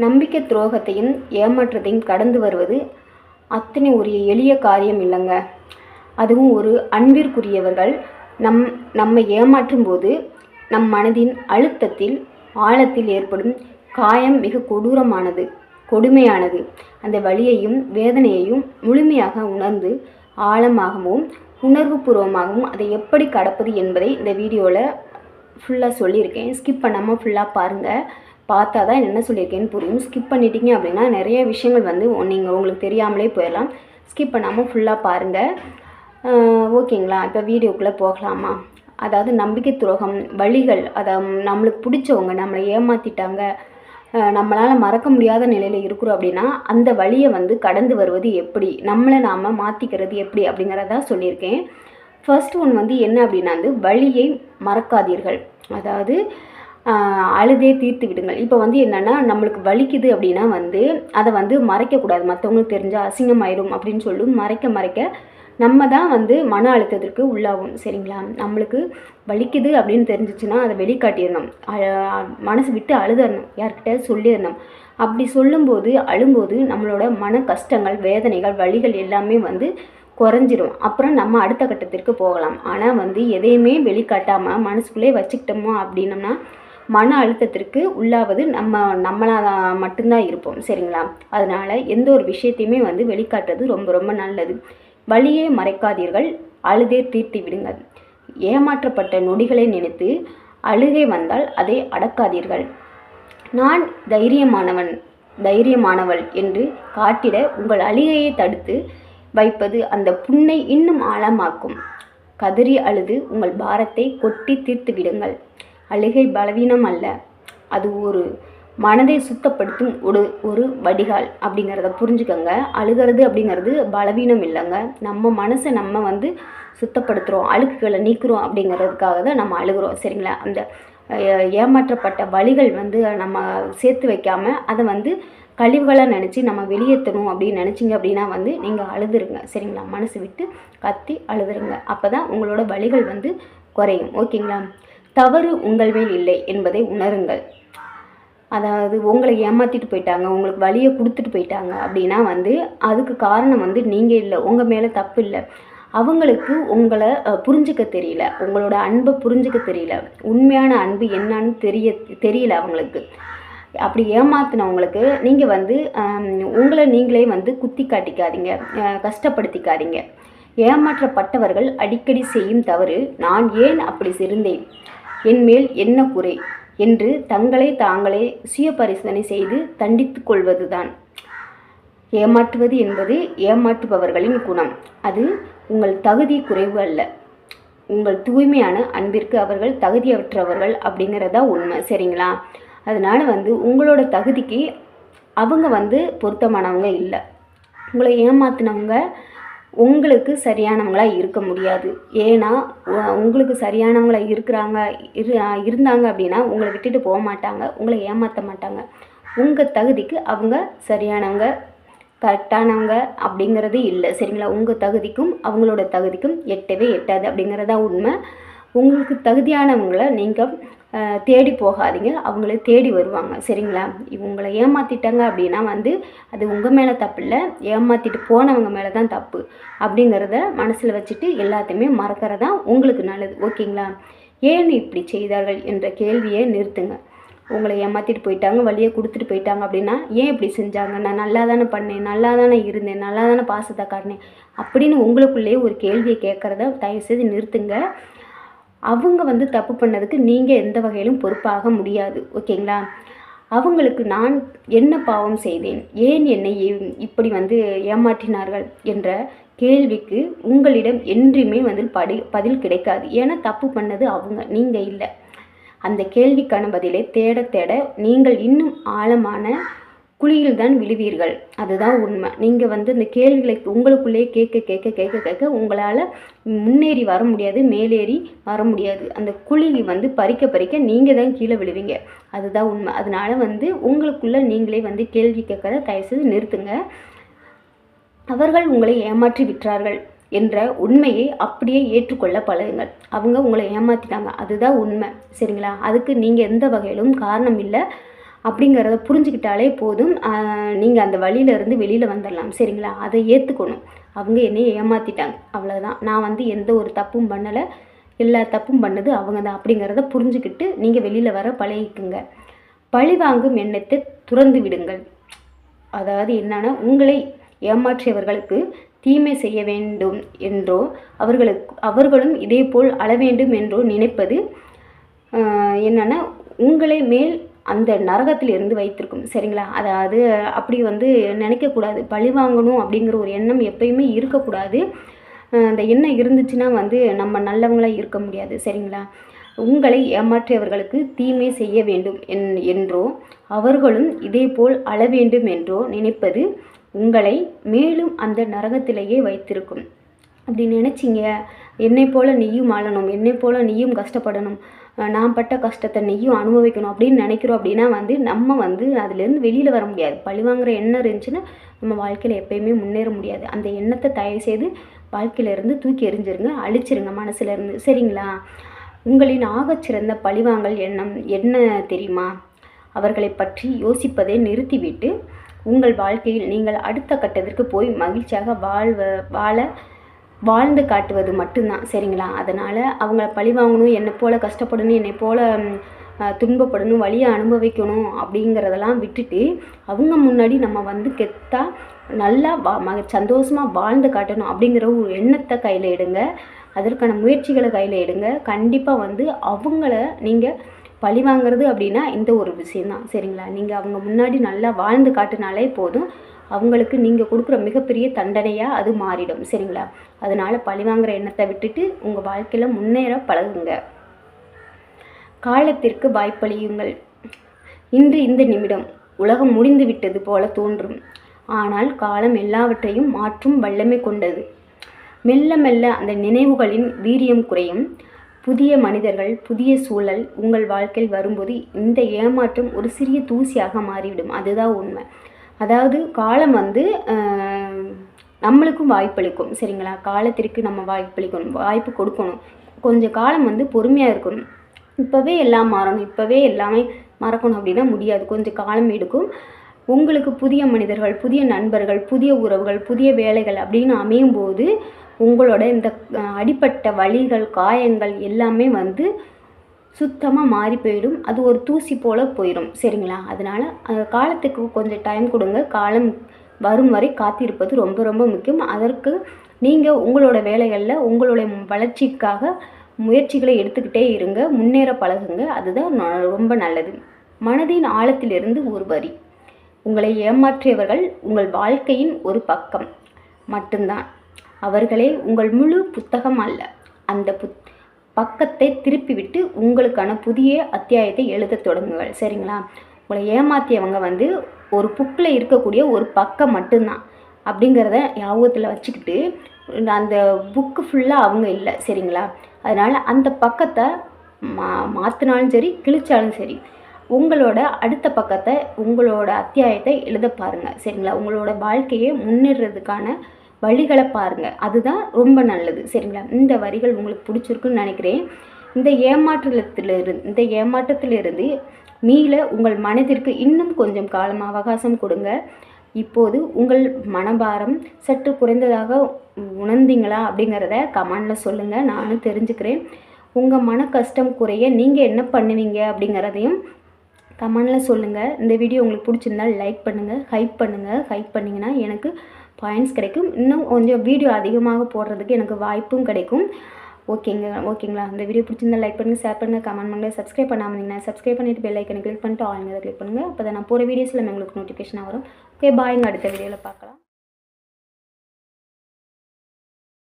நம்பிக்கை துரோகத்தையும் ஏமாற்றத்தையும் கடந்து வருவது அத்தனை ஒரு எளிய காரியம் இல்லைங்க. அதுவும் ஒரு அன்பிற்குரியவர்கள் நம்மை ஏமாற்றும் போது நம் மனதின் அழுத்தத்தில் ஆழத்தில் ஏற்படும் காயம் மிக கொடுமையானது. அந்த வலியையும் வேதனையையும் முழுமையாக உணர்ந்து ஆழமாகவும் உணர்வுபூர்வமாகவும் அதை எப்படி கடப்பது என்பதை இந்த வீடியோவில் ஃபுல்லாக சொல்லியிருக்கேன். ஸ்கிப் பண்ணாமல் ஃபுல்லாக பாருங்கள். பார்த்தா தான் என்ன சொல்லியிருக்கேன்னு புரியும். ஸ்கிப் பண்ணிட்டீங்க அப்படின்னா நிறைய விஷயங்கள் உங்களுக்கு தெரியாமலே போயிடலாம். ஸ்கிப் பண்ணாமல் ஃபுல்லாக பாருங்கள். ஓகேங்களா? இப்போ வீடியோக்குள்ளே போகலாமா? அதாவது நம்பிக்கை துரோகம் வழிகள், அதை நம்மளுக்கு பிடிச்சவங்க நம்மளை ஏமாற்றிட்டாங்க, நம்மளால் மறக்க முடியாத நிலையில் இருக்கிறோம் அப்படின்னா அந்த வழியை கடந்து வருவது எப்படி, நம்மளை நாம் மாற்றிக்கிறது எப்படி அப்படிங்கிறதா சொல்லியிருக்கேன். ஃபர்ஸ்ட் ஒன் என்ன அப்படின்னா வழியை மறக்காதீர்கள். அதாவது அழுதே தீர்த்து விடுங்கள். இப்போ என்னென்னா நம்மளுக்கு வலிக்குது அப்படின்னா அதை மறைக்கக்கூடாது. மற்றவங்களுக்கு தெரிஞ்சால் அசிங்கமாயிடும் அப்படின்னு சொல்லி மறைக்க நம்ம தான் மன அழுத்தத்திற்கு உள்ளாகும். சரிங்களா? நம்மளுக்கு வலிக்குது அப்படின்னு தெரிஞ்சிச்சுன்னா அதை வெளிக்காட்டிடணும். மனசு விட்டு அழுதரணும், யார்கிட்ட சொல்லிடணும். அப்படி சொல்லும்போது அழும்போது நம்மளோட மன கஷ்டங்கள் வேதனைகள் வலிகள் எல்லாமே குறைஞ்சிரும். அப்புறம் நம்ம அடுத்த கட்டத்திற்கு போகலாம். ஆனால் எதையுமே வெளிக்காட்டாமல் மனசுக்குள்ளே வச்சுக்கிட்டோமோ அப்படின்னம்னா மன அழுத்தத்திற்கு உள்ளாவது நம்மளாக மட்டும்தான் இருப்போம். சரிங்களா? அதனால் எந்த ஒரு விஷயத்தையுமே வெளிக்காட்டுறது ரொம்ப ரொம்ப நல்லது. வலியை மறைக்காதீர்கள், அழுதே தீர்த்து விடுங்கள். ஏமாற்றப்பட்ட நொடிகளை நினைத்து அழுகை வந்தால் அதை அடக்காதீர்கள். நான் தைரியமானவள் என்று காட்டிட உங்கள் அழுகையை தடுத்து வைப்பது அந்த புண்ணை இன்னும் ஆழமாக்கும். கதறி அழுது உங்கள் பாரத்தை கொட்டி தீர்த்து விடுங்கள். அழுகை பலவீனம் அல்ல, அது ஒரு மனதை சுத்தப்படுத்தும் ஒரு வடிகால் அப்படிங்கிறத புரிஞ்சுக்கோங்க. அழுகிறது அப்படிங்கிறது பலவீனம் இல்லைங்க. நம்ம மனசை நம்ம சுத்தப்படுத்துகிறோம், அழுக்குகளை நீக்கிறோம் அப்படிங்கிறதுக்காக தான் நம்ம அழுகிறோம். சரிங்களா? அந்த ஏமாற்றப்பட்ட வலிகள் நம்ம சேர்த்து வைக்காமல் அதை கழிவுகளாக நினச்சி நம்ம வெளியேற்றணும் அப்படின்னு நினச்சிங்க அப்படின்னா நீங்கள் அழுதுருங்க. சரிங்களா? மனசு விட்டு கத்தி அழுதுருங்க. அப்போ தான் உங்களோட வலிகள் குறையும். ஓகேங்களா? தவறு உங்கள் மேல் இல்லை என்பதை உணருங்கள். அதாவது உங்களை ஏமாற்றிட்டு போயிட்டாங்க, உங்களுக்கு வலியை கொடுத்துட்டு போயிட்டாங்க அப்படின்னா அதுக்கு காரணம் நீங்கள் இல்லை, உங்கள் மேலே தப்பு இல்லை. அவங்களுக்கு உங்களை புரிஞ்சிக்க தெரியல, உங்களோட அன்பை புரிஞ்சிக்க தெரியல, உண்மையான அன்பு என்னன்னு தெரியல அவங்களுக்கு. அப்படி ஏமாத்தினவங்களுக்கு நீங்கள் உங்களை நீங்களே குத்தி காட்டிக்காதீங்க, கஷ்டப்படுத்திக்காதீங்க. ஏமாற்றப்பட்டவர்கள் அடிக்கடி செய்யும் தவறு நான் ஏன் அப்படி இருந்தேன், என் மேல் என்ன குறை என்று தங்களை தாங்களே சுய பரிசோதனை செய்து தண்டித்து கொள்வது தான். ஏமாற்றுவது என்பது ஏமாற்றுபவர்களின் குணம். அது உங்கள் தகுதி குறைவு அல்ல, உங்கள் தூய்மையான அன்பிற்கு அவர்கள் தகுதியற்றவர்கள் அப்படிங்கிறதா உண்மை. சரிங்களா? அதனால் உங்களோட தகுதிக்கு அவங்க பொருத்தமானவங்க இல்லை. உங்களை ஏமாத்தினவங்க உங்களுக்கு சரியானவங்களாக இருக்க முடியாது. ஏன்னா உங்களுக்கு சரியானவங்களாக இருந்தாங்க அப்படின்னா உங்களை விட்டுட்டு போக மாட்டாங்க, உங்களை ஏமாற்ற மாட்டாங்க. உங்கள் தகுதிக்கு அவங்க சரியானவங்க கரெக்டானவங்க அப்படிங்கிறது இல்லை. சரிங்களா? உங்கள் தகுதிக்கும் அவங்களோட தகுதிக்கும் எட்டவே எட்டாது அப்படிங்கிறதா உண்மை. உங்களுக்கு தகுதியானவங்களை நீங்கள் தேடி போகாதீங்க, அவங்களே தேடி வருவாங்க. சரிங்களா? இவங்களை ஏமாற்றிட்டாங்க அப்படின்னா அது உங்கள் மேலே தப்பு இல்லை, ஏமாற்றிட்டு போனவங்க மேலே தான் தப்பு அப்படிங்கிறத மனசில் வச்சுட்டு எல்லாத்தையுமே மறக்கிறதா உங்களுக்கு நல்லது. ஓகேங்களா? ஏன் இப்படி செய்தார்கள் என்ற கேள்வியை நிறுத்துங்க. உங்களை ஏமாற்றிட்டு போயிட்டாங்க, வழியை கொடுத்துட்டு போயிட்டாங்க அப்படின்னா ஏன் இப்படி செஞ்சாங்க, நான் நல்லா தானே பண்ணேன், நல்லா தானே இருந்தேன், நல்லா தானே பாசத்தை காட்டினேன் அப்படின்னு உங்களுக்குள்ளேயே ஒரு கேள்வியை கேட்குறத தயவுசெய்து நிறுத்துங்க. அவங்க தப்பு பண்ணதுக்கு நீங்கள் எந்த வகையிலும் பொறுப்பாக முடியாது. ஓகேங்களா? அவங்களுக்கு நான் என்ன பாவம் செய்தேன், ஏன் என்னை இப்படி ஏமாற்றினார்கள் என்ற கேள்விக்கு உங்களிடம் என்றுமே பதில் கிடைக்காது. ஏன்னா தப்பு பண்ணது அவங்க, நீங்கள் இல்லை. அந்த கேள்விக்கான பதிலை தேட தேட நீங்கள் இன்னும் ஆழமான குழியில் தான் விழுவீர்கள். அதுதான் உண்மை. நீங்கள் இந்த கேள்விகளை உங்களுக்குள்ளேயே கேட்க உங்களால் முன்னேறி வர முடியாது, மேலேறி வர முடியாது. அந்த குழி பறிக்க நீங்கள் தான் கீழே விழுவீங்க. அதுதான் உண்மை. அதனால் உங்களுக்குள்ளே நீங்களே கேள்வி கேட்கறத தயவுசெய்து நிறுத்துங்க. அவர்கள் உங்களை ஏமாற்றி விட்டார்கள் என்ற உண்மையை அப்படியே ஏற்றுக்கொள்ள பழகுங்கள். அவங்க உங்களை ஏமாற்றிட்டாங்க, அதுதான் உண்மை. சரிங்களா? அதுக்கு நீங்கள் எந்த வகையிலும் காரணம் இல்லை. அப்படிங்கிறத புரிஞ்சுக்கிட்டாலே போதும். நீங்கள் அந்த வழியிலேருந்து வெளியில் வந்துடலாம். சரிங்களா? அதை ஏற்றுக்கணும். அவங்க என்னையை ஏமாற்றிட்டாங்க, அவ்வளோதான். நான் வந்து எந்த ஒரு தப்பும் பண்ணலை, எல்லா தப்பும் பண்ணது அவங்க தான் அப்படிங்கிறத புரிஞ்சுக்கிட்டு நீங்கள் வெளியில் வர பழகிக்குங்க. பழிவாங்கும் எண்ணத்தை துறந்து விடுங்கள். அதாவது என்னன்னா, உங்களை ஏமாற்றியவர்களுக்கு தீமை செய்ய வேண்டும் என்றோ அவர்களும் இதே போல் அழ வேண்டும் என்றோ நினைப்பது என்னன்னா, உங்களை மேல் அந்த நரகத்தில் இருந்து வைத்திருக்கும். சரிங்களா? அதாவது அப்படி வந்து நினைக்கக்கூடாது. பழி வாங்கணும் அப்படிங்கிற ஒரு எண்ணம் எப்பயுமே இருக்கக்கூடாது. அந்த எண்ணம் இருந்துச்சுன்னா வந்து நம்ம நல்லவங்களாக இருக்க முடியாது. சரிங்களா? உங்களை ஏமாற்றியவர்களுக்கு தீமை செய்ய வேண்டும் என்றோ அவர்களும் இதே போல் அழ வேண்டும் என்றோ நினைப்பது உங்களை மேலும் அந்த நரகத்திலேயே வைத்திருக்கும். அப்படி நினச்சிங்க, என்னை போல் நீயும் வாழணும், என்னை போல் நீயும் கஷ்டப்படணும், நான் பட்ட கஷ்டத்தை நீயும் அனுபவிக்கணும் அப்படின்னு நினைக்கிறோம் அப்படின்னா வந்து நம்ம வந்து அதுலேருந்து வெளியில் வர முடியாது. பழிவாங்கிற எண்ணம் இருந்துச்சுன்னா நம்ம வாழ்க்கையில் எப்பயுமே முன்னேற முடியாது. அந்த எண்ணத்தை தயவுசெய்து வாழ்க்கையிலேருந்து தூக்கி எறிஞ்சிருங்க, அழிச்சிருங்க மனசுலேருந்து. சரிங்களா? உங்களின் ஆகச்சிறந்த பழிவாங்கல் எண்ணம் என்ன தெரியுமா? அவர்களை பற்றி யோசிப்பதை நிறுத்திவிட்டு உங்கள் வாழ்க்கையில் நீங்கள் அடுத்த கட்டத்திற்கு போய் மகிழ்ச்சியாக வாழ்ந்து காட்டுவது மட்டும்தான். சரிங்களா? அதனால் அவங்கள பழி வாங்கணும், என்னை போல் கஷ்டப்படணும், என்னை போல் துன்பப்படணும், வலியை அனுபவிக்கணும் அப்படிங்கிறதெல்லாம் விட்டுட்டு அவங்க முன்னாடி நம்ம வந்து கெத்தாக நல்லா சந்தோஷமாக வாழ்ந்து காட்டணும் அப்படிங்கிற ஒரு எண்ணத்தை கையில் எடுங்க. அதற்கான முயற்சிகளை கையில் எடுங்க. கண்டிப்பாக வந்து அவங்கள நீங்கள் பழி வாங்கிறது அப்படின்னா இந்த ஒரு விஷயந்தான். சரிங்களா? நீங்கள் அவங்க முன்னாடி நல்லா வாழ்ந்து காட்டினாலே போதும், அவங்களுக்கு நீங்கள் கொடுக்குற மிகப்பெரிய தண்டனையாக அது மாறிடும். சரிங்களா? அதனால் பழி வாங்குகிற எண்ணத்தை விட்டுட்டு உங்கள் வாழ்க்கையில் முன்னேற பழகுங்க. காலத்திற்கு வாய்ப்பளியுங்கள். இன்று இந்த நிமிடம் உலகம் முடிந்து விட்டது போல தோன்றும், ஆனால் காலம் எல்லாவற்றையும் மாற்றும் வல்லமை கொண்டது. மெல்ல மெல்ல அந்த நினைவுகளின் வீரியம் குறையும். புதிய மனிதர்கள், புதிய சூழல் உங்கள் வாழ்க்கையில் வரும்போது இந்த ஏமாற்றம் ஒரு சிறிய தூசியாக மாறிவிடும். அதுதான் உண்மை. அதாவது காலம் வந்து நம்மளுக்கும் வாய்ப்பளிக்கும். சரிங்களா? காலத்திற்கு நம்ம வாய்ப்பளிக்கணும், வாய்ப்பு கொடுக்கணும். கொஞ்சம் காலம் வந்து பொறுமையாக இருக்கணும். இப்போவே எல்லாம் மாறணும், இப்போவே எல்லாமே மறக்கணும் அப்படின்னா முடியாது. கொஞ்சம் காலம் எடுக்கும். உங்களுக்கு புதிய மனிதர்கள், புதிய நண்பர்கள், புதிய உறவுகள், புதிய வேலைகள் அப்படின்னு அமையும் போது உங்களோட இந்த அடிப்பட்ட வலிகள், காயங்கள் எல்லாமே வந்து சுத்தமாக மாறி போயிடும். அது ஒரு தூசி போல் போயிடும். சரிங்களா? அதனால் காலத்துக்கு கொஞ்சம் டைம் கொடுங்க. காலம் வரும் வரை காத்திருப்பது ரொம்ப ரொம்ப முக்கியம். அதற்கு நீங்கள் உங்களோட வேலைகளில் உங்களுடைய வளர்ச்சிக்காக முயற்சிகளை எடுத்துக்கிட்டே இருங்க, முன்னேற பழகுங்க. அதுதான் ரொம்ப நல்லது. மனதின் ஆழத்திலிருந்து ஒரு வரி. உங்களை ஏமாற்றியவர்கள் உங்கள் வாழ்க்கையின் ஒரு பக்கம் மட்டும்தான். அவர்களே உங்கள் முழு புத்தகம் அல்ல. அந்த பக்கத்தை திருப்பிவிட்டு உங்களுக்கான புதிய அத்தியாயத்தை எழுத தொடங்குங்கள். சரிங்களா? உங்களை ஏமாற்றியவங்க வந்து ஒரு புக்கில் இருக்கக்கூடிய ஒரு பக்கம் மட்டும்தான் அப்படிங்கிறத ஞாபகத்தில் வச்சுக்கிட்டு அந்த புக்கு ஃபுல்லாக அவங்க இல்லை. சரிங்களா? அதனால் அந்த பக்கத்தை மாற்றினாலும் சரி, கிழிச்சாலும் சரி, உங்களோட அடுத்த பக்கத்தை, உங்களோட அத்தியாயத்தை எழுத பாருங்கள். சரிங்களா? உங்களோட வாழ்க்கையை முன்னேறதுக்கான வழிகளை பாருங்கள். அதுதான் ரொம்ப நல்லது. சரிங்களா? இந்த வரிகள் உங்களுக்கு பிடிச்சிருக்குன்னு நினைக்கிறேன். இந்த ஏமாற்றத்திலிருந்து மீள உங்கள் மனதிற்கு இன்னும் கொஞ்சம் காலம் அவகாசம் கொடுங்க. இப்போது உங்கள் மனபாரம் சற்று குறைந்ததாக உணர்ந்தீங்களா அப்படிங்கிறத கமெண்டில் சொல்லுங்கள், நானும் தெரிஞ்சுக்கிறேன். உங்கள் மன கஷ்டம் குறைய நீங்கள் என்ன பண்ணுவீங்க அப்படிங்கிறதையும் கமெண்டில் சொல்லுங்கள். இந்த வீடியோ உங்களுக்கு பிடிச்சிருந்தால் லைக் பண்ணுங்கள், ஹைப் பண்ணுங்கள். ஹைப் பண்ணிங்கன்னா எனக்கு பாயிண்ட்ஸ் கிடைக்கும். இன்னும் கொஞ்சம் வீடியோ அதிகமாக போடுறதுக்கு எனக்கு வாய்ப்பும் கிடைக்கும். ஓகேங்களா? இந்த வீடியோ பிடிச்சிருந்தால் லைக் பண்ணுங்கள், ஷேர் பண்ணுங்கள், கமெண்ட் பண்ணுங்கள். சப்ஸ்கிரைப் பண்ணாமல் இருந்தீங்கன்னா சப்ஸ்கிரைப் பண்ணிவிட்டு பெல் ஐக்கனை கிளிக் பண்ணிட்டு ஆல்ங்கிறத கிளிக் பண்ணுங்கள். அப்போ தான் நான் போகிற வீடியோஸில் உங்களுக்கு நோட்டிஃபிகேஷனாக வரும். ஓகே, பாய்ங்க. அடுத்த வீடியோவில் பார்க்கலாம்.